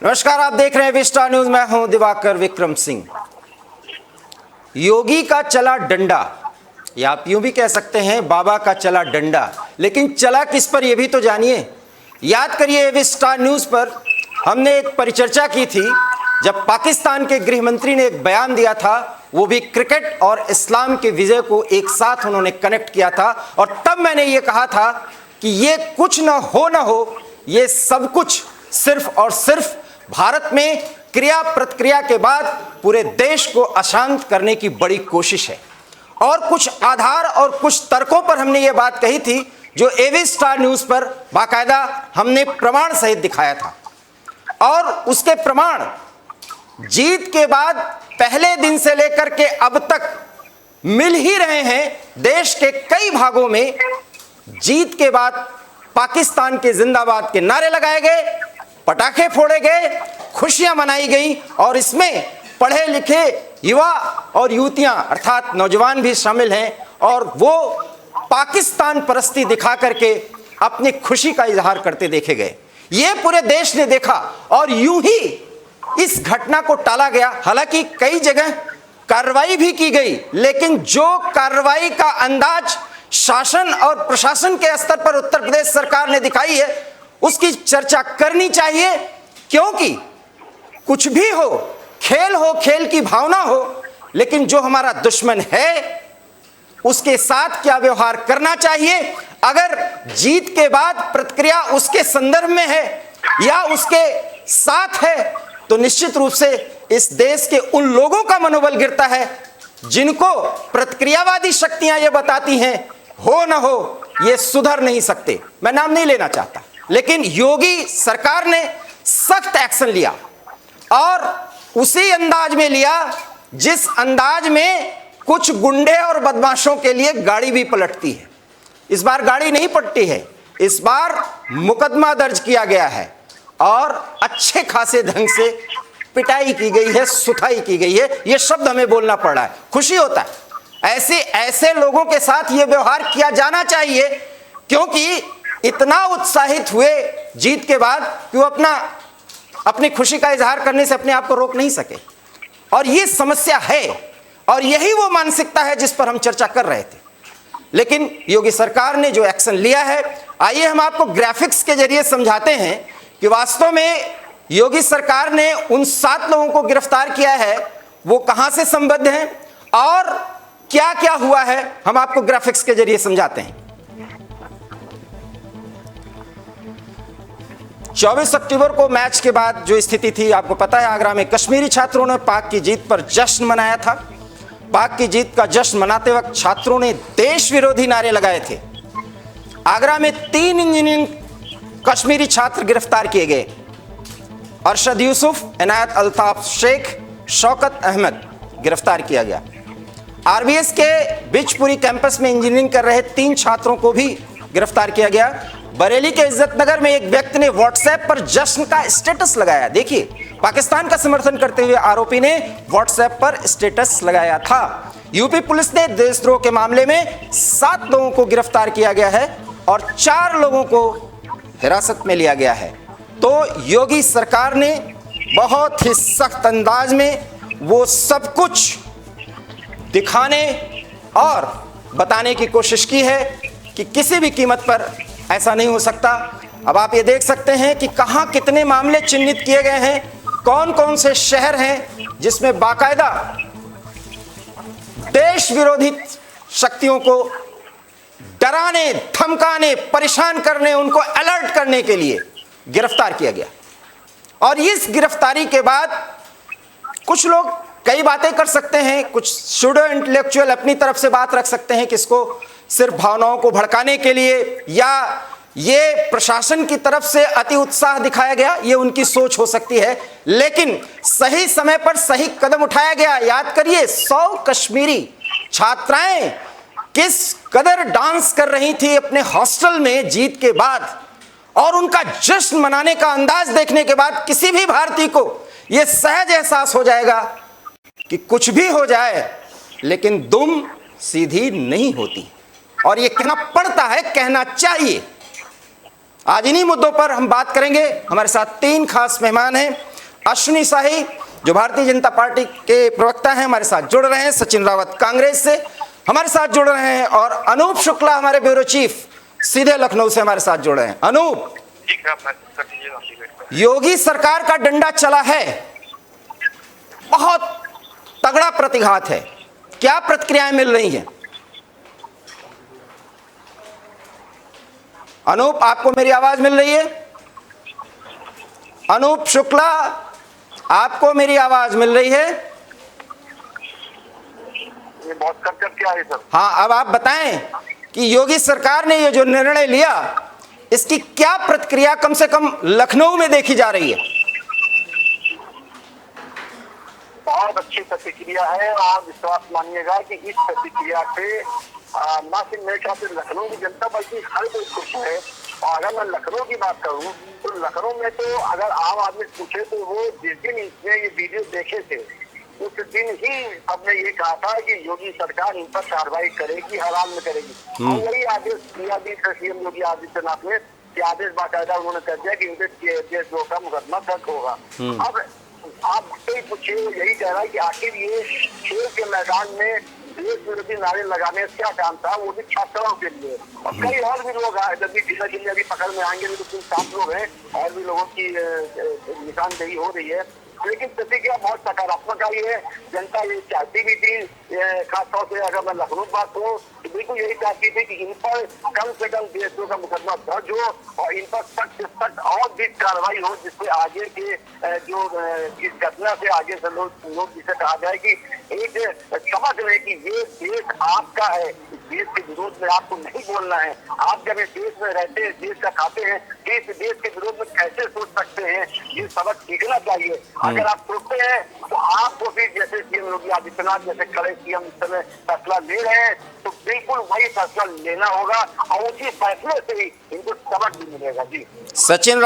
नमस्कार, आप देख रहे हैं विस्टा न्यूज। मैं हूं दिवाकर विक्रम सिंह। योगी का चला डंडा, या आप यूं भी कह सकते हैं बाबा का चला डंडा, लेकिन चला किस पर यह भी तो जानिए। याद करिए, विस्टा न्यूज पर हमने एक परिचर्चा की थी जब पाकिस्तान के गृह मंत्री ने एक बयान दिया था, वो भी क्रिकेट और इस्लाम के विजय को एक साथ उन्होंने कनेक्ट किया था। और तब मैंने ये कहा था कि ये कुछ ना हो, ये सब कुछ सिर्फ और सिर्फ भारत में क्रिया प्रतिक्रिया के बाद पूरे देश को अशांत करने की बड़ी कोशिश है। और कुछ आधार और कुछ तर्कों पर हमने ये बात कही थी जो एवी स्टार न्यूज पर बाकायदा हमने प्रमाण सहित दिखाया था। और उसके प्रमाण जीत के बाद पहले दिन से लेकर के अब तक मिल ही रहे हैं। देश के कई भागों में जीत के बाद पाकिस्तान के जिंदाबाद के नारे लगाए गए, पटाखे फोड़े गए, खुशियां मनाई गई और इसमें पढ़े लिखे युवा और युवतियां अर्थात नौजवान भी शामिल हैं और वो पाकिस्तान परस्ती दिखा करके अपनी खुशी का इजहार करते देखे गए। ये पूरे देश ने देखा और यूं ही इस घटना को टाला गया। हालांकि कई जगह कार्रवाई भी की गई, लेकिन जो कार्रवाई का अंदाज शासन और प्रशासन के स्तर पर उत्तर प्रदेश सरकार ने दिखाई है, उसकी चर्चा करनी चाहिए। क्योंकि कुछ भी हो, खेल की भावना हो, लेकिन जो हमारा दुश्मन है उसके साथ क्या व्यवहार करना चाहिए। अगर जीत के बाद प्रतिक्रिया उसके संदर्भ में है या उसके साथ है, तो निश्चित रूप से इस देश के उन लोगों का मनोबल गिरता है जिनको प्रतिक्रियावादी शक्तियां ये बताती हैं हो ना हो ये सुधर नहीं सकते। मैं नाम नहीं लेना चाहता, लेकिन योगी सरकार ने सख्त एक्शन लिया और उसी अंदाज में लिया जिस अंदाज में कुछ गुंडे और बदमाशों के लिए गाड़ी भी पलटती है। इस बार गाड़ी नहीं पलटी है, इस बार मुकदमा दर्ज किया गया है और अच्छे खासे ढंग से पिटाई की गई है, सुथाई की गई है। यह शब्द हमें बोलना पड़ रहा है, खुशी होता है। ऐसे लोगों के साथ यह व्यवहार किया जाना चाहिए, क्योंकि इतना उत्साहित हुए जीत के बाद कि वो अपनी खुशी का इजहार करने से अपने आप को रोक नहीं सके। और ये समस्या है और यही वो मानसिकता है जिस पर हम चर्चा कर रहे थे। लेकिन योगी सरकार ने जो एक्शन लिया है, आइए हम आपको ग्राफिक्स के जरिए समझाते हैं कि वास्तव में योगी सरकार ने उन 7 लोगों को गिरफ्तार किया है, वो कहां से संबद्ध हैं और क्या क्या हुआ है। हम आपको ग्राफिक्स के जरिए समझाते हैं। 24 अक्टूबर को मैच के बाद जो स्थिति थी आपको पता है, आगरा में कश्मीरी छात्रों ने पाक की जीत पर जश्न मनाया था। पाक की जीत का जश्न मनाते वक्त छात्रों ने देश विरोधी नारे लगाए थे। आगरा में 3 इंजीनियरिंग कश्मीरी छात्र गिरफ्तार किए गए। अरशद यूसुफ, इनायत अल्ताफ शेख, शौकत अहमद गिरफ्तार किया गया। आरबीएस के बिचपुरी कैंपस में इंजीनियरिंग कर रहे 3 छात्रों को भी गिरफ्तार किया गया। बरेली के इज्जतनगर में एक व्यक्ति ने व्हाट्सएप पर जश्न का स्टेटस लगाया। देखिए, पाकिस्तान का समर्थन करते हुए आरोपी ने व्हाट्सएप पर स्टेटस लगाया था। यूपी पुलिस ने देशद्रोह के मामले में 7 लोगों को गिरफ्तार किया गया है और 4 लोगों को हिरासत में लिया गया है। तो योगी सरकार ने बहुत ही सख्त अंदाज में वो सब कुछ दिखाने और बताने की कोशिश की है कि किसी भी कीमत पर ऐसा नहीं हो सकता। अब आप ये देख सकते हैं कि कहां कितने मामले चिन्हित किए गए हैं, कौन कौन से शहर हैं जिसमें बाकायदा देश विरोधी शक्तियों को डराने, धमकाने, परेशान करने, उनको अलर्ट करने के लिए गिरफ्तार किया गया। और इस गिरफ्तारी के बाद कुछ लोग कई बातें कर सकते हैं, कुछ सूडो इंटेलेक्चुअल अपनी तरफ से बात रख सकते हैं कि इसको सिर्फ भावनाओं को भड़काने के लिए या ये प्रशासन की तरफ से अति उत्साह दिखाया गया, ये उनकी सोच हो सकती है। लेकिन सही समय पर सही कदम उठाया गया। याद करिए, 100 कश्मीरी छात्राएं किस कदर डांस कर रही थी अपने हॉस्टल में जीत के बाद, और उनका जश्न मनाने का अंदाज देखने के बाद किसी भी भारतीय को यह सहज एहसास हो जाएगा कि कुछ भी हो जाए लेकिन दुम सीधी नहीं होती। और ये कहना पड़ता है, कहना चाहिए। आज इन्हीं मुद्दों पर हम बात करेंगे। हमारे साथ 3 खास मेहमान हैं। अश्विनी शाही जो भारतीय जनता पार्टी के प्रवक्ता हैं हमारे साथ जुड़ रहे हैं, सचिन रावत कांग्रेस से हमारे साथ जुड़ रहे हैं और अनूप शुक्ला हमारे ब्यूरो चीफ सीधे लखनऊ से हमारे साथ जुड़ रहे हैं। अनूप, योगी सरकार का डंडा चला है, बहुत तगड़ा प्रतिघात है, क्या प्रतिक्रियाएं मिल रही हैं? अनूप, आपको मेरी आवाज मिल रही है? अनूप शुक्ला, आपको मेरी आवाज मिल रही है? ये बहुत कट क्या है सर? हाँ, अब आप बताएं कि योगी सरकार ने ये जो निर्णय लिया इसकी क्या प्रतिक्रिया कम से कम लखनऊ में देखी जा रही है? बहुत अच्छी प्रतिक्रिया है और विश्वास मानिएगा कि इस प्रतिक्रिया से न सिर्फ मेरे ख्याल से लखनऊ की जनता बल्कि हर कोई खुश है। और अगर मैं लखनऊ की बात करूं तो लखनऊ में तो अगर आम आदमी पूछे तो वो जिस दिन इसने ये वीडियो देखे थे उस दिन ही सबने ये कहा था कि योगी सरकार इन पर कार्रवाई करेगी, हर हाल में करेगी। और यही आदेश दिया भी सीएम योगी आदित्यनाथ ने कि आदेश बाकायदा उन्होंने कर दिया कि इनके देशद्रोह का मुकदमा दर्ज होगा। अब आप कोई पूछिए, यही कह रहा है कि आखिर ये खेल के मैदान में देश विरोधी नारे लगाने से क्या काम था, वो भी छात्राओं के लिए। और कई और भी लोग आए, जब भी जिला जिले अभी पकड़ में आएंगे तो कुल 7 लोग हैं और भी लोगों की निशानदेही हो रही है। लेकिन प्रतिक्रिया बहुत सकारात्मक आई है। जनता ये चाहती भी थी, खासतौर से अगर मैं लखनऊ बात करूँ तो बिल्कुल यही चाहती थी कि इन पर कम से कम देशद्रोह का मुकदमा दर्ज हो और इन पर सख्त से सख्त और भी कार्रवाई हो, जिससे आगे के जो इस घटना से आगे से लोग जिसे कहा जाए कि एक समझ रहे कि ये देश आपका है, इस देश के विरोध में आपको नहीं बोलना है। आप जब इस देश में रहते हैं, देश का खाते हैं, इस देश के विरोध में कैसे सोच सकते हैं, ये सबक सीखना चाहिए। अगर आप सोचते हैं तो आपको भी जैसे सीएम योगी आदित्यनाथ जैसे खड़े सीएम इस समय फैसला ले रहे हैं तो बिल्कुल वही फैसला लेना होगा और उसी फैसले से ही इनको सबक भी मिलेगा। जी सचिन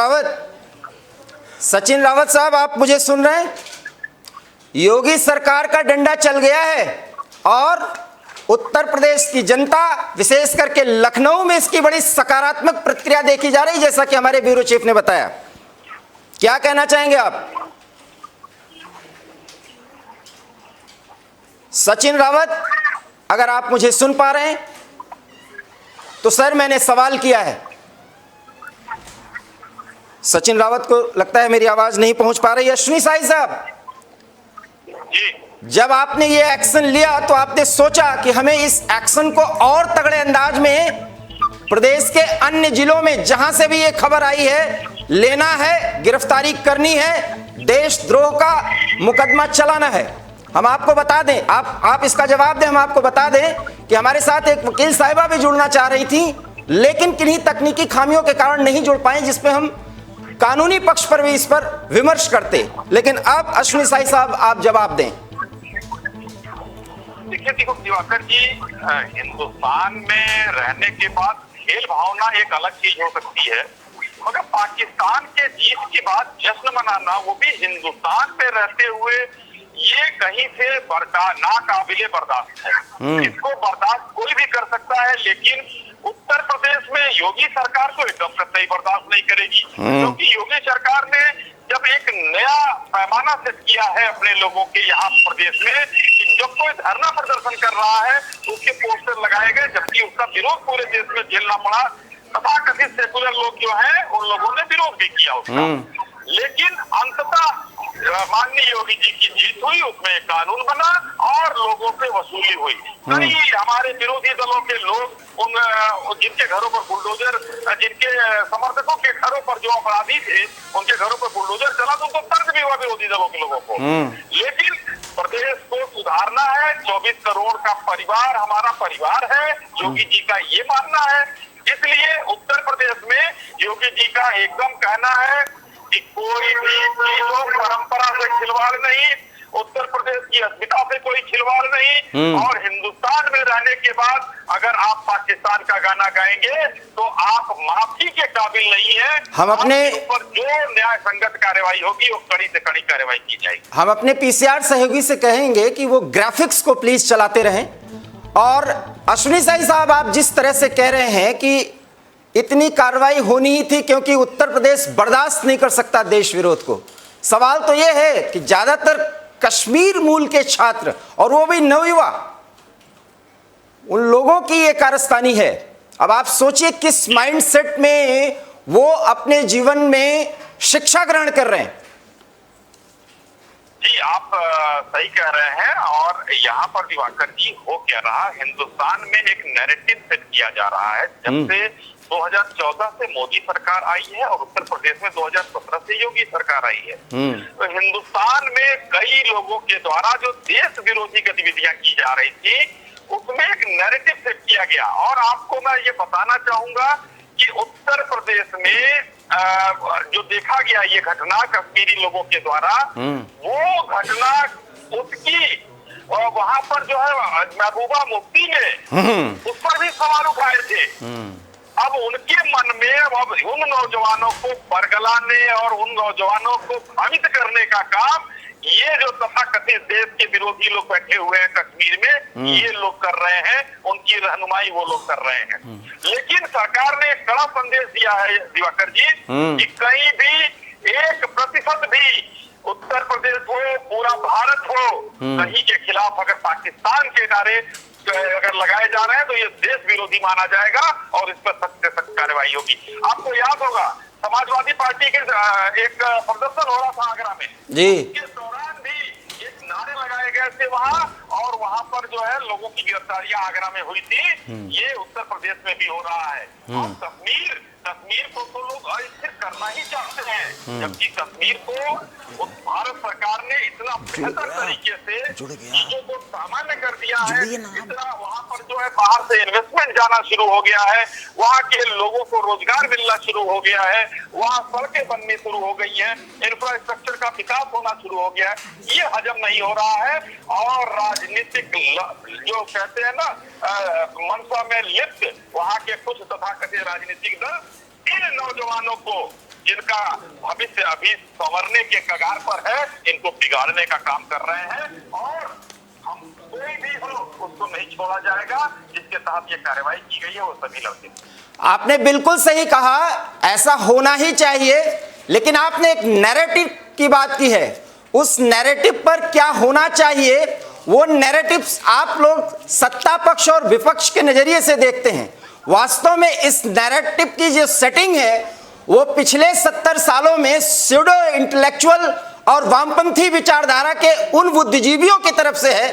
रावत साहब, आप मुझे सुन रहे हैं? योगी सरकार का डंडा चल गया है और उत्तर प्रदेश की जनता विशेष करके लखनऊ में इसकी बड़ी सकारात्मक प्रतिक्रिया देखी जा रही, जैसा कि हमारे ब्यूरो चीफ ने बताया। क्या कहना चाहेंगे आप? सचिन रावत, अगर आप मुझे सुन पा रहे हैं तो सर मैंने सवाल किया है। सचिन रावत को लगता है मेरी आवाज नहीं पहुंच पा रही है। अश्विनी शाही साहब, जब आपने ये एक्शन लिया तो आपने सोचा कि हमें इस एक्शन को और तगड़े अंदाज में प्रदेश के अन्य जिलों में जहां से भी ये खबर आई है लेना है, गिरफ्तारी करनी है, देशद्रोह का मुकदमा चलाना है। हम आपको बता दें, आप इसका जवाब दें, हम आपको बता दें कि हमारे साथ एक वकील साहिबा भी जुड़ना चाह रही थी लेकिन किन्हीं तकनीकी खामियों के कारण नहीं जुड़ पाए, जिसपे हम कानूनी पक्ष पर भी इस पर विमर्श करते। लेकिन अब अश्विनी शाही साहब आप जवाब दें। देखो दिवाकर जी, हिंदुस्तान में रहने के बाद खेल भावना एक अलग चीज हो सकती है, मगर पाकिस्तान के जीत के बाद जश्न मनाना, वो भी हिंदुस्तान पे रहते हुए, ये कहीं से नाकाबिले बर्दाश्त है। इसको बर्दाश्त कोई भी कर सकता है, लेकिन उत्तर प्रदेश में योगी सरकार तो एकदम कतई बर्दाश्त नहीं करेगी। क्योंकि योगी सरकार ने जब एक नया पैमाना सेट किया है अपने लोगों के यहाँ प्रदेश में कि जब कोई धरना प्रदर्शन कर रहा है तो उसके पोस्टर लगाए गए, जबकि उसका विरोध पूरे देश में झेलना पड़ा। तथाकथित सेकुलर लोग जो हैं उन लोगों ने विरोध भी किया उसका, लेकिन अंततः माननीय योगी जी की जीत हुई, उसमें कानून बना और लोगों से वसूली हुई। कई हमारे विरोधी दलों के लोग उन जिनके घरों पर बुलडोजर, जिनके समर्थकों के घरों पर जो अपराधी थे उनके घरों पर बुलडोजर चला तो उनको तर्क भी हुआ विरोधी दलों के लोगों को। लेकिन प्रदेश को सुधारना है, 24 करोड़ का परिवार हमारा परिवार है, योगी जी का ये मानना है। इसलिए उत्तर प्रदेश में योगी जी का एकदम कहना है कि कोई भी चीजों परंपरा से खिलवाड़ नहीं, उत्तर प्रदेश की अस्मिता से कोई खिलवाड़ नहीं, और हिंदुस्तान में रहने के बाद अगर आप पाकिस्तान का गाना गाएंगे तो आप माफी के काबिल नहीं है। हम अपने ऊपर जो न्याय संगत कार्रवाई होगी वो कड़ी से कड़ी कार्रवाई की जाएगी। हम अपने पीसीआर सहयोगी से कहेंगे कि वो ग्राफिक्स को प्लीज चलाते रहें। और अश्विनी शाही साहब, आप जिस तरह से कह रहे हैं कि इतनी कार्रवाई होनी ही थी क्योंकि उत्तर प्रदेश बर्दाश्त नहीं कर सकता देश विरोध को, सवाल तो यह है कि ज्यादातर कश्मीर मूल के छात्र, और वो भी नवयुवा, उन लोगों की ये कारस्तानी है। अब आप सोचिए किस माइंडसेट में वो अपने जीवन में शिक्षा ग्रहण कर रहे हैं। जी, आप सही कह रहे हैं। और यहाँ पर दिवाकर जी हो क्या रहा, हिंदुस्तान में एक नैरेटिव सेट किया जा रहा है। जब से 2014 से मोदी सरकार आई है और उत्तर प्रदेश में 2017 से योगी सरकार आई है, तो हिंदुस्तान में कई लोगों के द्वारा जो देश विरोधी गतिविधियां की जा रही थी, उसमें एक नैरेटिव सेट किया गया। और आपको मैं ये बताना चाहूंगा कि उत्तर प्रदेश में जो देखा गया ये घटना कश्मीरी लोगों के द्वारा, वो घटना उसकी वहां पर जो है महबूबा मुफ्ती ने उस पर भी सवाल उठाए थे। अब उनके मन में अब उन नौजवानों को बरगलाने और उन नौजवानों को भ्रमित करने का काम ये जो तथाकथित देश के विरोधी लोग बैठे हुए हैं कश्मीर में, ये लोग कर रहे हैं, उनकी रहनुमाई वो लोग कर रहे हैं। लेकिन सरकार ने एक कड़ा संदेश दिया है दिवाकर जी कि कहीं भी 1% भी उत्तर प्रदेश हो, पूरा भारत हो, कहीं के खिलाफ अगर पाकिस्तान के नारे अगर लगाए जा रहे हैं तो ये देश विरोधी माना जाएगा और इस पर सख्त से सख्त कार्रवाई होगी। आपको याद होगा समाजवादी पार्टी के एक प्रदर्शन हो रहा था आगरा में जी, इस दौरान भी एक नारे लगाए गए थे वहां, और वहां पर जो है लोगों की गिरफ्तारियां आगरा में हुई थी। ये उत्तर प्रदेश में भी हो रहा है। और कश्मीर को तो लोग अस्थिर करना ही चाहते हैं, जबकि कश्मीर को भारत सरकार ने इतना बेहतर तरीके से चीजों को सामान्य कर दिया है। इतना वहां पर जो है बाहर से इन्वेस्टमेंट जाना शुरू हो गया है, वहाँ के लोगों को रोजगार मिलना शुरू हो गया है, वहाँ सड़कें बननी शुरू हो गई है, इंफ्रास्ट्रक्चर का विकास होना शुरू हो गया है। ये हजम नहीं हो रहा है। और राजनीतिक जो कहते हैं ना मनसा में लिप्त वहाँ के कुछ तथाकथित राजनीतिक दल इन नौजवानों को जिनका भविष्य अभी संवरने के कगार पर है, इनको बिगाड़ने का काम कर रहे हैं। और हम कोई भी हो उसको नहीं छोड़ा जाएगा। जिसके तहत ये कार्रवाई की गई है वो सभी लड़के। आपने बिल्कुल सही कहा, ऐसा होना ही चाहिए। लेकिन आपने एक नैरेटिव की बात की है, उस नैरेटिव पर क्या होना चाहिए वो नैरेटिव्स आप लोग सत्ता पक्ष और विपक्ष के नजरिए से देखते हैं। वास्तव में इस नैरेटिव की जो सेटिंग है वो पिछले 70 सालों में स्यूडो इंटेलेक्चुअल और वामपंथी विचारधारा के उन बुद्धिजीवियों की तरफ से है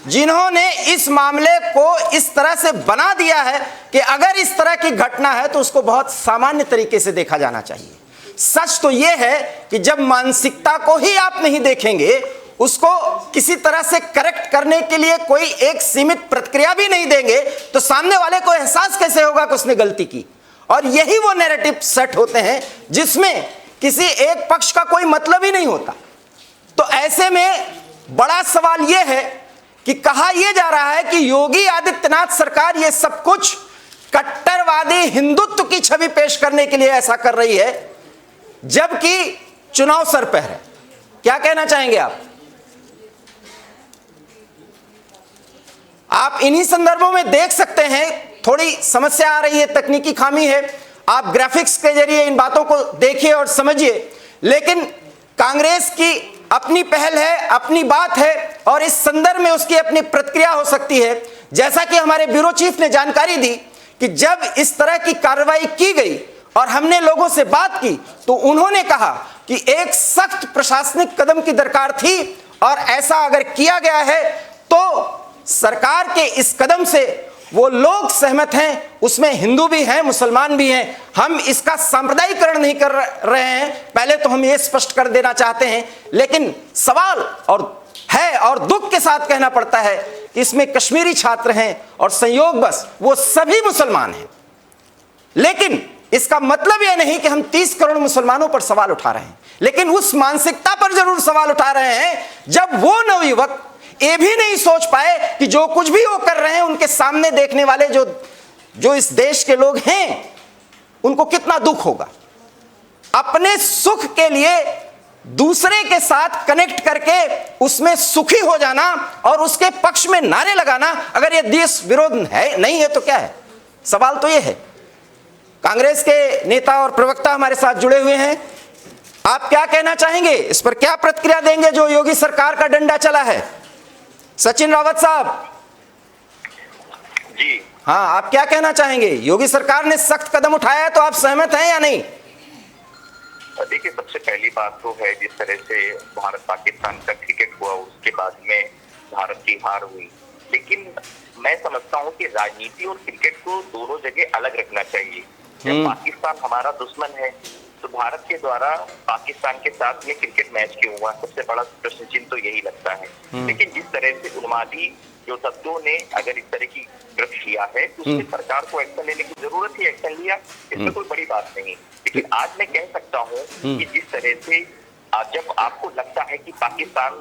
जिन्होंने इस मामले को इस तरह से बना दिया है कि अगर इस तरह की घटना है तो उसको बहुत सामान्य तरीके से देखा जाना चाहिए। सच तो यह है कि जब मानसिकता को ही आप नहीं देखेंगे, उसको किसी तरह से करेक्ट करने के लिए कोई एक सीमित प्रतिक्रिया भी नहीं देंगे, तो सामने वाले को एहसास कैसे होगा कि उसने गलती की। और यही वो नैरेटिव सेट होते हैं जिसमें किसी एक पक्ष का कोई मतलब ही नहीं होता। तो ऐसे में बड़ा सवाल यह है कि कहा यह जा रहा है कि योगी आदित्यनाथ सरकार ये सब कुछ कट्टरवादी हिंदुत्व की छवि पेश करने के लिए ऐसा कर रही है, जबकि चुनाव सर पर है। क्या कहना चाहेंगे आप इन्हीं संदर्भों में देख सकते हैं थोड़ी समस्या आ रही है, तकनीकी खामी है। आप ग्राफिक्स के जरिए इन बातों को देखिए और समझिए। लेकिन कांग्रेस की अपनी पहल है, अपनी बात है, और इस संदर्भ में उसकी अपनी प्रतिक्रिया हो सकती है। जैसा कि हमारे ब्यूरो चीफ ने जानकारी दी कि जब इस तरह की कार्रवाई की गई और हमने लोगों से बात की तो उन्होंने कहा कि एक सख्त प्रशासनिक कदम की दरकार थी, और ऐसा अगर किया गया है तो सरकार के इस कदम से वो लोग सहमत हैं, उसमें हिंदू भी हैं, मुसलमान भी हैं। हम इसका सांप्रदायिकरण नहीं कर रहे हैं, पहले तो हम ये स्पष्ट कर देना चाहते हैं। लेकिन सवाल और दुख के साथ कहना पड़ता है कि इसमें कश्मीरी छात्र हैं और संयोगवश वो सभी मुसलमान हैं। लेकिन इसका मतलब यह नहीं कि हम 30 करोड़ मुसलमानों पर सवाल उठा रहे हैं, लेकिन उस मानसिकता पर जरूर सवाल उठा रहे हैं जब वो नवयुवक ये भी नहीं सोच पाए कि जो कुछ भी वो कर रहे हैं उनके सामने देखने वाले जो इस देश के लोग हैं उनको कितना दुख होगा। अपने सुख के लिए दूसरे के साथ कनेक्ट करके उसमें सुखी हो जाना और उसके पक्ष में नारे लगाना, अगर ये देश विरोध है नहीं है तो क्या है? सवाल तो ये है। कांग्रेस के नेता और प्रवक्ता हमारे साथ जुड़े हुए हैं। आप क्या कहना चाहेंगे, इस पर क्या प्रतिक्रिया देंगे जो योगी सरकार का डंडा चला है? सचिन रावत साहब जी, हाँ, आप क्या कहना चाहेंगे? योगी सरकार ने सख्त कदम उठाया है, तो आप सहमत हैं या नहीं? देखिए, सबसे पहली बात तो है जिस तरह से भारत पाकिस्तान का क्रिकेट हुआ उसके बाद में भारत की हार हुई, लेकिन मैं समझता हूं कि राजनीति और क्रिकेट को दोनों जगह अलग रखना चाहिए। जब पाकिस्तान हमारा दुश्मन है तो भारत के द्वारा पाकिस्तान के साथ में क्रिकेट मैच क्यों हुआ, सबसे बड़ा प्रश्न चिन्ह तो यही लगता है। लेकिन जिस तरह से उन्मादी जो तत्वों ने अगर इस तरह की कृत्य किया है तो उसमें सरकार को एक्शन लेने की जरूरत ही, एक्शन लिया, इसमें कोई बड़ी बात नहीं। लेकिन आज मैं कह सकता हूँ कि जिस तरह से जब आपको लगता है कि पाकिस्तान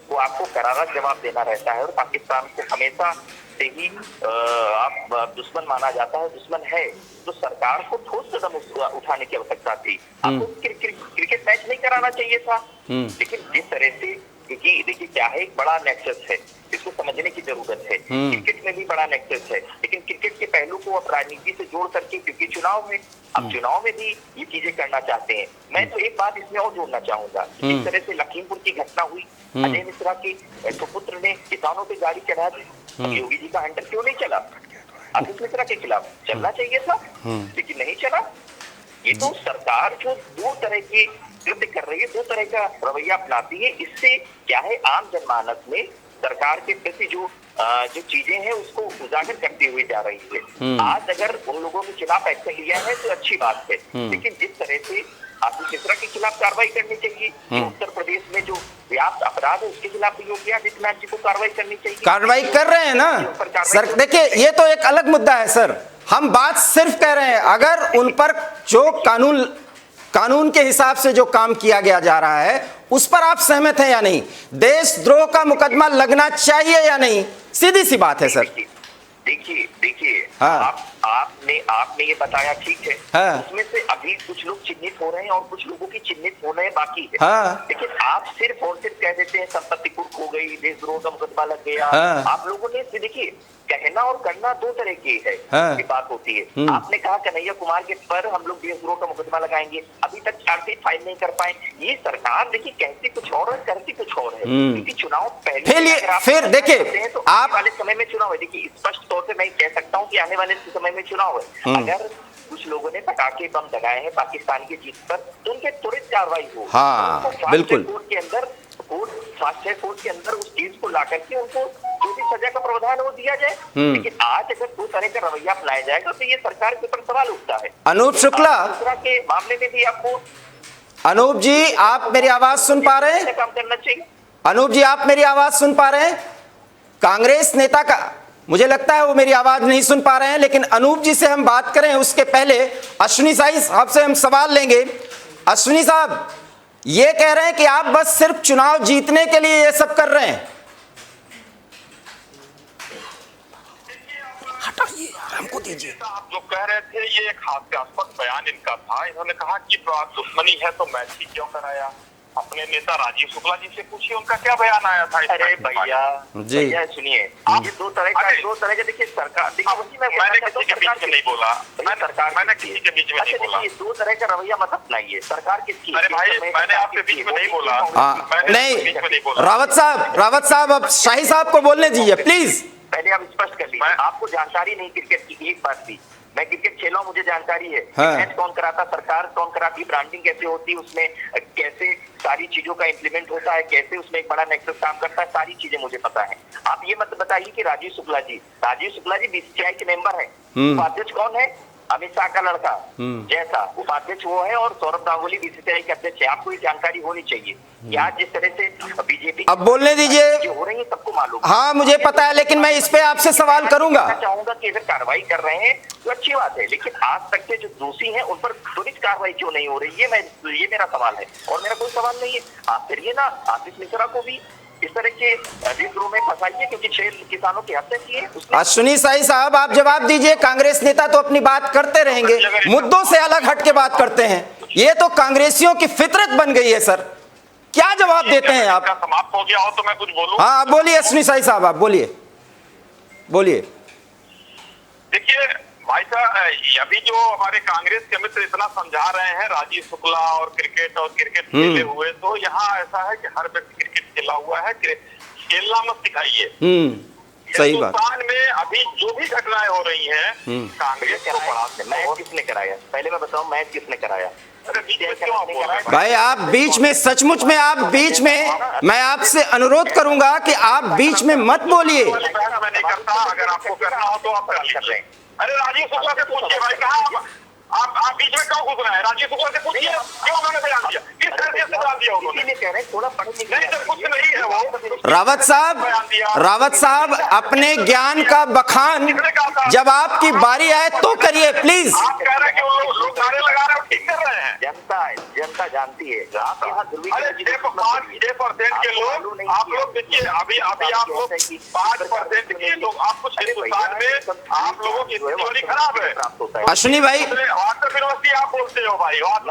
को आपको करारा जवाब देना रहता है और पाकिस्तान को हमेशा से ही आप दुश्मन माना जाता है, दुश्मन है, तो सरकार को ठोस कदम उठाने की आवश्यकता थी। आपको क्रिकेट मैच नहीं कराना चाहिए था। लेकिन जिस तरह से, क्योंकि देखिए क्या है, एक बड़ा नेक्सस है, इसको समझने की जरूरत है। क्रिकेट में भी बड़ा नेक्सस है, लेकिन क्रिकेट के पहलू को अब राजनीति से जोड़ करके, क्योंकि चुनाव में, अब चुनाव में भी ये चीजें करना चाहते हैं। मैं तो एक बात इसमें और जोड़ना चाहूंगा, जिस तरह से लखीमपुर की घटना हुई, अजय मिश्रा के सुपुत्र ने किसानों पे गाड़ी चढ़ा दी, योगी जी का हंटर क्यों नहीं चला? आशीष मिश्रा के खिलाफ चलना चाहिए था, लेकिन नहीं चला। ये तो सरकार जो दो तरह की कृत्य कर रही है, दो तरह का रवैया अपनाती है, इससे क्या है, आम जनमानस में सरकार के प्रति जो चीजें हैं उसको उजागर करती हुई जा रही है। आज अगर उन लोगों के खिलाफ एक्शन लिया है तो अच्छी बात है, लेकिन जिस तरह से आशीष मिश्रा के खिलाफ कार्रवाई करनी चाहिए, उत्तर प्रदेश में जो व्याप्त अपराध है उसके खिलाफ भी योगी आदित्यनाथ जी को कार्रवाई करनी चाहिए। कार्रवाई कर रहे हैं ना सर। देखिए, ये तो एक अलग मुद्दा है सर, हम बात सिर्फ कह रहे हैं अगर उन पर जो कानून के हिसाब से जो काम किया गया जा रहा है उस पर आप सहमत हैं या नहीं? देशद्रोह का मुकदमा लगना चाहिए या नहीं? सीधी सी बात है सर। देखिए, हाँ। आपने ये बताया, ठीक है। हाँ। उसमें से अभी कुछ लोग चिन्हित हो रहे हैं और कुछ लोगों की चिन्हित होने बाकी है। हाँ। लेकिन आप सिर्फ और सिर्फ कह देते हैं संपत्ति कुर्क हो गई, देशद्रोह का मुकदमा लग गया। हाँ। आप लोगों ने देखिए, कहना और करना दो तरह की है, हाँ। की बात होती है। आपने कहा कन्हैया कुमार के पर हम लोग देशद्रोह का मुकदमा लगाएंगे, अभी तक चार्जशीट फाइल नहीं कर पाए। ये सरकार देखिए कहती कुछ और है, करती कुछ और है, क्योंकि चुनाव पहले फिर देखिए, तो आप आने वाले समय में चुनाव है। देखिए, स्पष्ट तौर से मैं कह सकता हूँ कि आने वाले समय में चुनाव है। अगर कुछ लोगों ने पटाखे बम लगाए हैं पाकिस्तान की जीत पर, तो उनके त्वरित कार्रवाई हो। हाँ, बिल्कुल। कोर्ट के अंदर, फास्ट ट्रैक कोर्ट के अंदर उस चीज को ला करके उनको जो भी सजा का प्रावधान है वो दिया जाए। लेकिन आज अगर दो तरह का रवैया अपनाया जाएगा तो ये सरकार के ऊपर सवाल उठता है। अनूप शुक्ला, दूसरा के मामले में भी आपको, अनूप जी आप मेरी आवाज सुन पा रहे हैं? काम करना चाहिए। अनूप जी आप मेरी आवाज सुन पा रहे हैं? कांग्रेस नेता का मुझे लगता है वो मेरी आवाज नहीं सुन पा रहे हैं, लेकिन अनूप जी से हम बात करें उसके पहले अश्विनी साहब से हम सवाल लेंगे। अश्विनी साहब ये कह रहे हैं कि आप बस सिर्फ चुनाव जीतने के लिए ये सब कर रहे हैं। हटाइए, हमको दीजिए। आप जो कह रहे थे ये एक हास्यास्पद बयान इनका था। इन्होंने कहा कि तो आप दुश्मनी है तो मैच ही क्यों कराया? अपने नेता राजीव शुक्ला जी से पूछिए उनका क्या बयान आया था। अरे भैया सुनिए, ये दो तरह का देखिए सरकार, देखिए वही मैंने किसी के बीच में नहीं बोला, मैंने किसी के बीच में नहीं बोला। दो तरह का रवैया मत अपनाइए, सरकार किसकी? अरे भाई मैंने आपके बीच में नहीं बोला। नहीं, रावत साहब अब शाही साहब को बोलने दीजिए प्लीज। पहले आप स्पष्ट कर लीजिए, आपको जानकारी नहीं क्रिकेट की। एक बात भी, मैं क्रिकेट खेला हूं, मुझे जानकारी है। हाँ। मैच कौन कराता, सरकार कौन कराती, ब्रांडिंग कैसे होती, उसमें कैसे सारी चीजों का इंप्लीमेंट होता है, कैसे उसमें एक बड़ा नेक्सस काम करता है, सारी चीजें मुझे पता है। आप ये मत बताइए कि राजीव शुक्ला जी बीसीसीआई के मेंबर हैं। उपाध्यक्ष कौन है? अमित शाह का लड़का जैसा उपाध्यक्ष वो है, और सौरभ गांगुली बीसीसीआई के अध्यक्ष है। आपको ये जानकारी होनी चाहिए कि आज जिस तरह से बीजेपी अब बोलने दीजिए, हो रही है सबको मालूम। हाँ मुझे पता है, लेकिन मैं इस पे आपसे सवाल करूंगा। चाहूंगा कि अगर कार्रवाई कर रहे हैं तो अच्छी बात है, लेकिन आज तक के जो दोषी हैं उन पर त्वरित कार्रवाई क्यों नहीं हो रही है? ये मेरा सवाल है, और मेरा कोई सवाल नहीं है। आप करिए ना, आशीष मिश्रा को भी इस तरह के देशद्रोह में फंसाइए, क्योंकि 6 किसानों की हत्या की है। अश्विनी साई साहब आप जवाब दीजिए। कांग्रेस नेता तो अपनी बात करते रहेंगे, मुद्दों से अलग हट के बात करते हैं। ये तो कांग्रेसियों की फितरत बन गई है सर, क्या जवाब देते हैं आप? समाप्त हो गया हो तो मैं कुछ बोलूं? हाँ आप बोलिए अश्विनी साई साहब, आप बोलिए। देखिए, भाई साहब, अभी जो हमारे कांग्रेस के मित्र इतना समझा रहे हैं राजीव शुक्ला और क्रिकेट खेले हुए, तो यहाँ ऐसा है कि हर व्यक्ति क्रिकेट खेला हुआ है, खेलना मत सिखाइए। सही बात। हिंदुस्तान में अभी जो भी घटनाएं हो रही हैं, कांग्रेस को बढ़ा मैच किसने कराया? पहले मैं बताऊं, मैच किसने कराया? भाई आप बीच में, सचमुच में आप बीच में, मैं आपसे अनुरोध करूंगा कि आप बीच में मत बोलिए। मैं नहीं करता, अगर आपको करना हो तो आप कर लीजिए। अरे राजीव शुक्ला से पूछिए भाई, कहाँ आप बीच में क्यों घुस रहे हैं? राजीव शुक्ला से पूछिए क्यों उन्होंने बयान दिया, किस हैसियत से बयान दिया उन्होंने? कह रहे थोड़ा पढ़ने नहीं सर, कुछ नहीं है वो। रावत साहब अपने ज्ञान का बखान जब आपकी बारी आए तो करिए प्लीज। आप कह रहे हैं कि वो लोग नारे लगा रहे हैं, ठीक कर रहे हैं। जनता जानती है। आप यहाँ 6% के लोग, आप लोग देखिए, अभी आप लोग 5% के लोग, आप कुछ हिंदुस्तान में आप लोगों की स्थिति खराब है। अश्विनी भाई, व्हाट्सएप यूनिवर्सिटी आप बोलते हो भाई, आप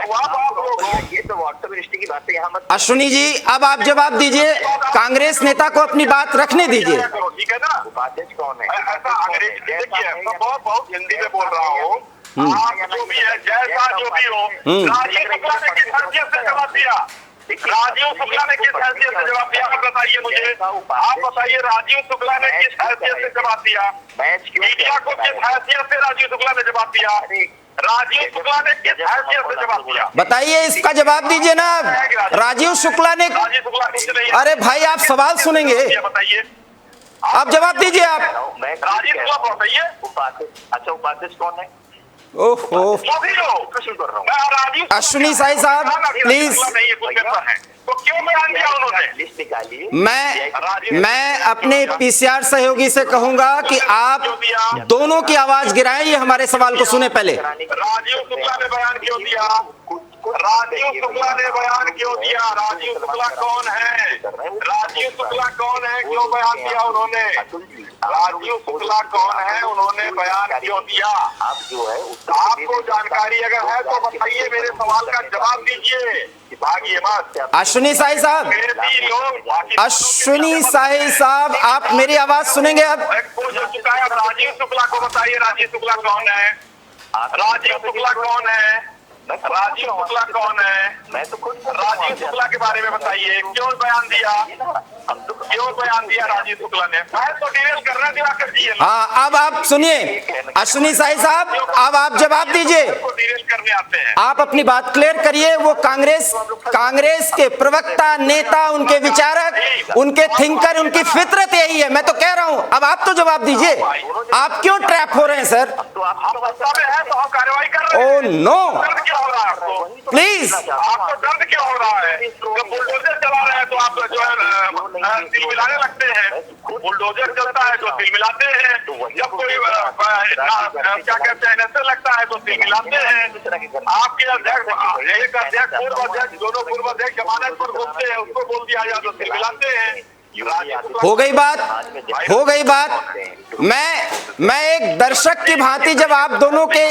लोग ये तो व्हाट्सएप यूनिवर्सिटी की बातें यहाँ मत। अश्विनी जी अब आप जवाब दीजिए, कांग्रेस नेता को अपनी बात रखने दीजिए। ठीक है ना? उपाध्यक्ष कौन है? ऐसा अंग्रेजी देखिए, मैं बहुत हिंदी में बोल रहा हूँ। आप जो भी है, जैसा जो भी हो, राजीव शुक्ला ने किस हैसियत से जवाब दिया? राजीव शुक्ला ने किस हैसियत से जवाब दिया? आप बताइए मुझे, आप बताइए राजीव शुक्ला ने किस हैसियत से जवाब दिया? मीडिया को किस हैसियत से राजीव शुक्ला ने जवाब दिया? राजीव शुक्ला ने किस हैसियत से जवाब दिया? बताइए, इसका जवाब दीजिए ना। राजीव शुक्ला ने, अरे भाई आप सवाल सुनेंगे, बताइए, आप जवाब दीजिए। आप राजीव शुक्ला बताइए। अच्छा, उपाध्यक्ष कौन है? ओहो, प्रश्न कर रहा हूँ। अश्विनी साई साहब प्लीज। तो क्यों बयान दिया उन्होंने? लिस्ट निकालिए। मैं अपने पीसीआर सहयोगी से कहूंगा कि आप दोनों की आवाज गिराएं, ये हमारे सवाल को सुने पहले। राजीव शुक्ला ने बयान क्यों दिया? राजीव शुक्ला ने बयान क्यों दिया? राजीव शुक्ला कौन है? राजीव शुक्ला कौन है? क्यों बयान दिया उन्होंने? राजीव शुक्ला कौन है? उन्होंने बयान क्यों दिया? आप जो है आपको जानकारी अगर है तो बताइए, मेरे सवाल का जवाब दीजिए, भागिए मत। अश्विनी साई साहब, अश्विनी साई साहब आप मेरी आवाज सुनेंगे अब? चुका है। राजीव शुक्ला को बताइए, राजीव शुक्ला कौन है? राजीव शुक्ला कौन है? राजीव शुक्ला कौन है? मैं तो खुद राजीव शुक्ला के बारे में बताइए, क्यों बयान दिया? क्यों बयान दिया राजीव शुक्ला ने? मैं तो डिटेल करना दिवाकर जी है। हाँ, अब आप सुनिए अश्विनी साई साहब, अब आप जवाब दीजिए। डिटेल करने आते हैं। आप अपनी बात क्लियर करिए। वो कांग्रेस के प्रवक्ता, नेता, उनके विचारक, उनके थिंकर, उनकी फितरत यही है। मैं तो कह रहा हूं, अब आप तो जवाब दीजिए। आप क्यों ट्रैप हो रहे हैं सर? तो आप है तो हम कार्रवाई कर रहे हैं। ओह नो, हो रहा है आपको? प्लीज। आपको दर्द क्यों हो रहा है? जब बुलडोजर चला रहे हैं तो आप जो है दिल मिलाने लगते हैं। बुलडोजर चलता है तो दिल मिलाते हैं। जब कोई क्या कहते हैं नशे लगता है तो दिल मिलाते हैं। आपके अध्यक्ष, एक अध्यक्ष, पूर्व अध्यक्ष, दोनों पूर्व अध्यक्ष जमानत पर घूमते हैं, उसको बोल दिया जाए तो दिल मिलाते हैं। हो गई बात, हो गई बात। मैं एक दर्शक की भांति जब आप दोनों के,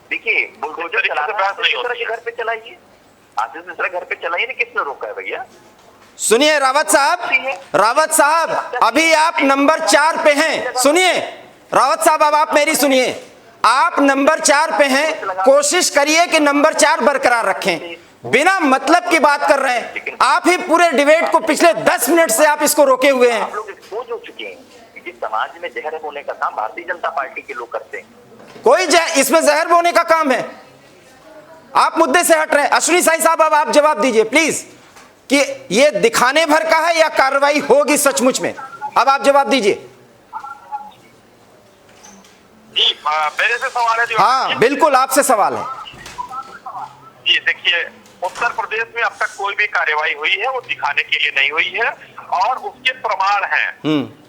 देखिए बुलडोजर चला रहा है, घर पे चलाइए, आशीष मिश्रा घर पे चलाइए ना, किसने रोका है भैया? सुनिए रावत साहब अभी आप नंबर 4 पे हैं। सुनिए रावत साहब, अब आप मेरी सुनिए। आप नंबर 4 पे हैं, कोशिश करिए कि नंबर 4 बरकरार रखें। बिना मतलब की बात कर रहे हैं आप ही। पूरे डिबेट को पिछले 10 मिनट से आप इसको रोके हुए हैं। आप लोग एक्सपोज हो चुके हैं कि समाज में जहर बोने का काम भारतीय जनता पार्टी के लोग करते हैं। कोई इसमें जहर बोने का काम है? आप मुद्दे से हट रहे हैं। अश्विनी साई साहब अब आप जवाब दीजिए प्लीज, कि ये दिखाने भर का है या कार्रवाई होगी सचमुच में? अब आप जवाब दीजिए। जी मेरे से सवाल है जो? हाँ बिल्कुल, आपसे सवाल है। जी देखिए, उत्तर प्रदेश में अब तक कोई भी कार्रवाई हुई है वो दिखाने के लिए नहीं हुई है, और उसके प्रमाण हैं।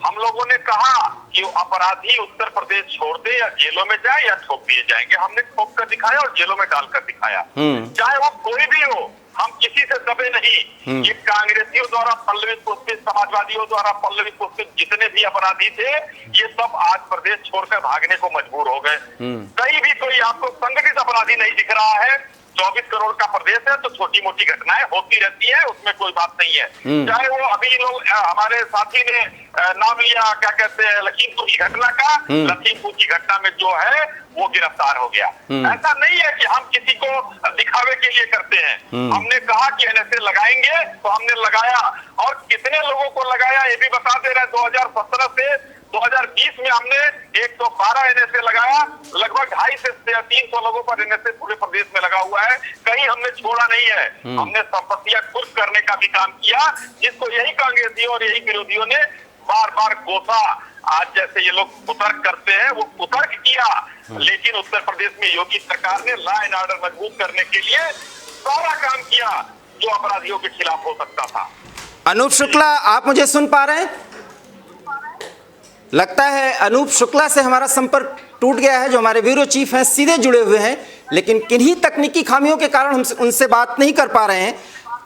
हम लोगों ने कहा कि अपराधी उत्तर प्रदेश छोड़ दे या जेलों में जाए या ठोक दिए जाएंगे। हमने ठोक कर दिखाया और जेलों में डालकर दिखाया। चाहे वो कोई भी हो, हम किसी से दबे नहीं। ये कांग्रेसियों द्वारा पल्लवित पुष्पित, समाजवादियों द्वारा पल्लवित पुष्पित जितने भी अपराधी थे, ये सब आज प्रदेश छोड़कर भागने को मजबूर हो गए। कहीं भी कोई आपको संगठित अपराधी नहीं दिख रहा है 24 करोड़ का प्रदेश है तो छोटी मोटी घटनाएं होती रहती है, उसमें कोई बात नहीं है। चाहे वो अभी लोग हमारे साथी ने नाम लिया, क्या कहते हैं, लखीमपुर की घटना का, लखीमपुर की घटना में जो है वो गिरफ्तार हो गया। ऐसा नहीं है कि हम किसी को दिखावे के लिए करते हैं। हमने कहा कि एनएसए लगाएंगे तो हमने लगाया, और कितने लोगों को लगाया ये भी बता दे रहे हैं। 2017 से 2020 में हमने 112 एनएसए लगाया, लगभग 250 से 300 लोगों पर एनएसए पूरे प्रदेश में लगा हुआ है, कहीं हमने छोड़ा नहीं है। हमने संपत्तियां कुर्क करने का भी काम किया, जिसको यही कांग्रेसियों और यही विरोधियों ने बार बार कोसा। आज जैसे ये लोग कुतर्क करते हैं, वो कुतर्क किया, लेकिन उत्तर प्रदेश में योगी सरकार ने लॉ एंड ऑर्डर मजबूत करने के लिए सारा काम किया जो अपराधियों के खिलाफ हो सकता था। अनूप शुक्ला, आप मुझे सुन पा रहे हैं? लगता है अनूप शुक्ला से हमारा संपर्क टूट गया है, जो हमारे ब्यूरो चीफ हैं, सीधे जुड़े हुए हैं, लेकिन किन्हीं तकनीकी खामियों के कारण हम उनसे बात नहीं कर पा रहे हैं।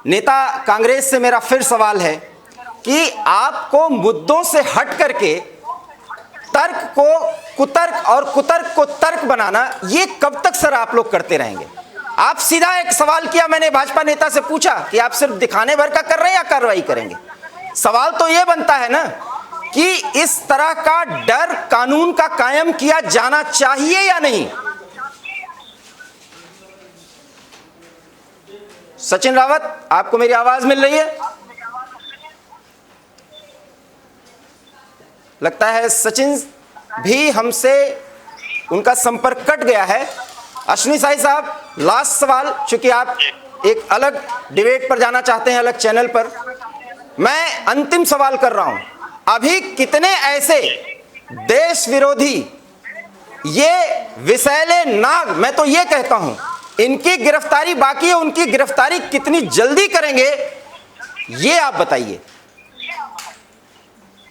नेता कांग्रेस से मेरा फिर सवाल है कि आपको मुद्दों से हट करके तर्क को कुतर्क और कुतर्क को तर्क बनाना, ये कब तक सर आप लोग करते रहेंगे? आप सीधा एक सवाल किया, मैंने भाजपा नेता से पूछा कि आप सिर्फ दिखाने भर का कर रहे हैं या कार्रवाई करेंगे? सवाल तो ये बनता है ना कि इस तरह का डर कानून का कायम किया जाना चाहिए या नहीं? सचिन रावत, आपको मेरी आवाज मिल रही है? लगता है सचिन भी हमसे, उनका संपर्क कट गया है। अश्विनी साई साहब, लास्ट सवाल, चूंकि आप एक अलग डिबेट पर जाना चाहते हैं, अलग चैनल पर, मैं अंतिम सवाल कर रहा हूं। अभी कितने ऐसे देश विरोधी, ये विषैले नाग, मैं तो ये कहता हूं, इनकी गिरफ्तारी बाकी है, उनकी गिरफ्तारी कितनी जल्दी करेंगे ये आप बताइए।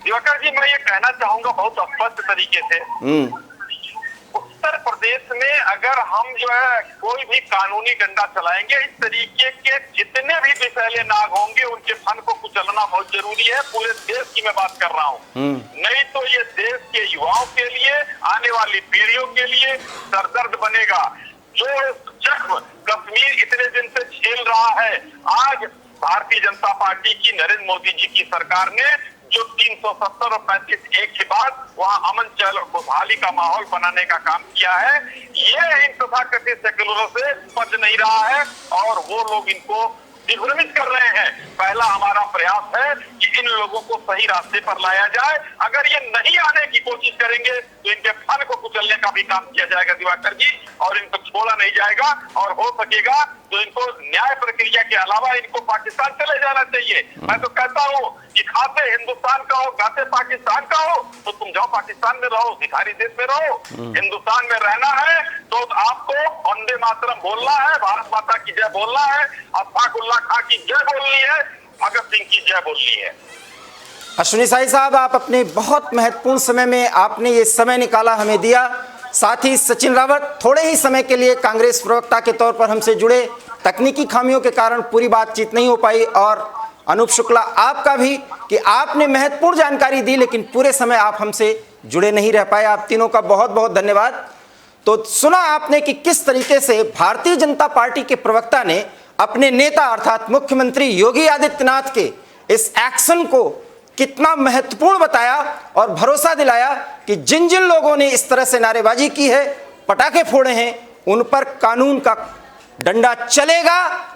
दिवाकर जी, मैं ये कहना चाहूंगा बहुत स्पष्ट तरीके से, उत्तर प्रदेश में अगर हम जो है कोई भी कानूनी डंडा चलाएंगे, इस तरीके के जितने भी विषैले नाग होंगे उनके फन को कुचलना बहुत जरूरी है। पूरे देश की मैं बात कर रहा हूँ, नहीं तो ये देश के युवाओं के लिए, आने वाली पीढ़ियों के लिए सरदर्द बनेगा। जो जख्म कश्मीर इतने दिन से झेल रहा है, आज भारतीय जनता पार्टी की, नरेंद्र मोदी जी की सरकार ने जो 370 और 35 एक के बाद वहां अमन चैन और खुशहाली का माहौल बनाने का काम किया है, ये इन तथाकथित सेक्युलरों से बच नहीं रहा है और वो लोग इनको दिग्भ्रमित कर रहे हैं। पहला हमारा प्रयास है कि इन लोगों को सही रास्ते पर लाया जाए। अगर ये नहीं आने की कोशिश करेंगे तो इनके फन को कुचलने का भी काम किया जाएगा दिवाकर जी, और इनको छोड़ा नहीं जाएगा। और हो सकेगा तो इनको न्याय प्रक्रिया के अलावा इनको पाकिस्तान चले जाना चाहिए। मैं तो कहता हूँ कि खाते हिंदुस्तान का हो, गाते पाकिस्तान का हो, तो तुम जाओ पाकिस्तान में रहो, भिखारी देश में रहो। हिंदुस्तान में रहना है तो आपको वंदे मातरम बोलना है, भारत माता की जय बोलना है, अशफाकुल्लाह खां की जय बोलनी है, भगत सिंह की जय बोलनी है। अश्विनी साई साहब, आप अपने बहुत महत्वपूर्ण समय में आपने ये समय निकाला, हमें दिया। साथ ही सचिन रावत थोड़े ही समय के लिए कांग्रेस प्रवक्ता के तौर पर हमसे जुड़े, तकनीकी खामियों के कारण पूरी बातचीत नहीं हो पाई। और अनूप शुक्ला, आपका भी कि आपने महत्वपूर्ण जानकारी दी, लेकिन पूरे समय आप हमसे जुड़े नहीं रह पाए। आप तीनों का बहुत बहुत धन्यवाद। तो सुना आपने कि किस तरीके से भारतीय जनता पार्टी के प्रवक्ता ने अपने नेता अर्थात मुख्यमंत्री योगी आदित्यनाथ के इस एक्शन को कितना महत्वपूर्ण बताया और भरोसा दिलाया कि जिन जिन लोगों ने इस तरह से नारेबाजी की है, पटाखे फोड़े हैं, उन पर कानून का डंडा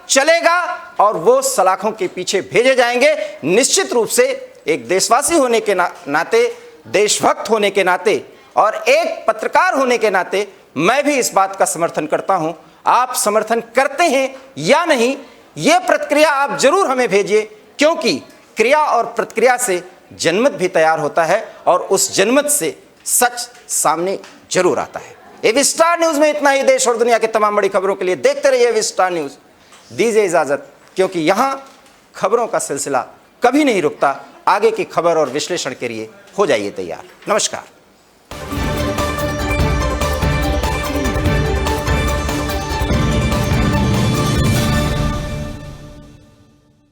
चलेगा और वो सलाखों के पीछे भेजे जाएंगे। निश्चित रूप से एक देशवासी होने के नाते, देशभक्त होने के नाते और एक पत्रकार होने के नाते मैं भी इस बात का समर्थन करता हूं। आप समर्थन करते हैं या नहीं, ये प्रतिक्रिया आप जरूर हमें भेजिए, क्योंकि क्रिया और प्रतिक्रिया से जनमत भी तैयार होता है और उस जनमत से सच सामने जरूर आता है। एवी स्टार न्यूज में इतना ही। देश और दुनिया की तमाम बड़ी खबरों के लिए देखते रहिए एवी स्टार न्यूज। दीजिए इजाजत, क्योंकि यहां खबरों का सिलसिला कभी नहीं रुकता। आगे की खबर और विश्लेषण के लिए हो जाइए तैयार। नमस्कार।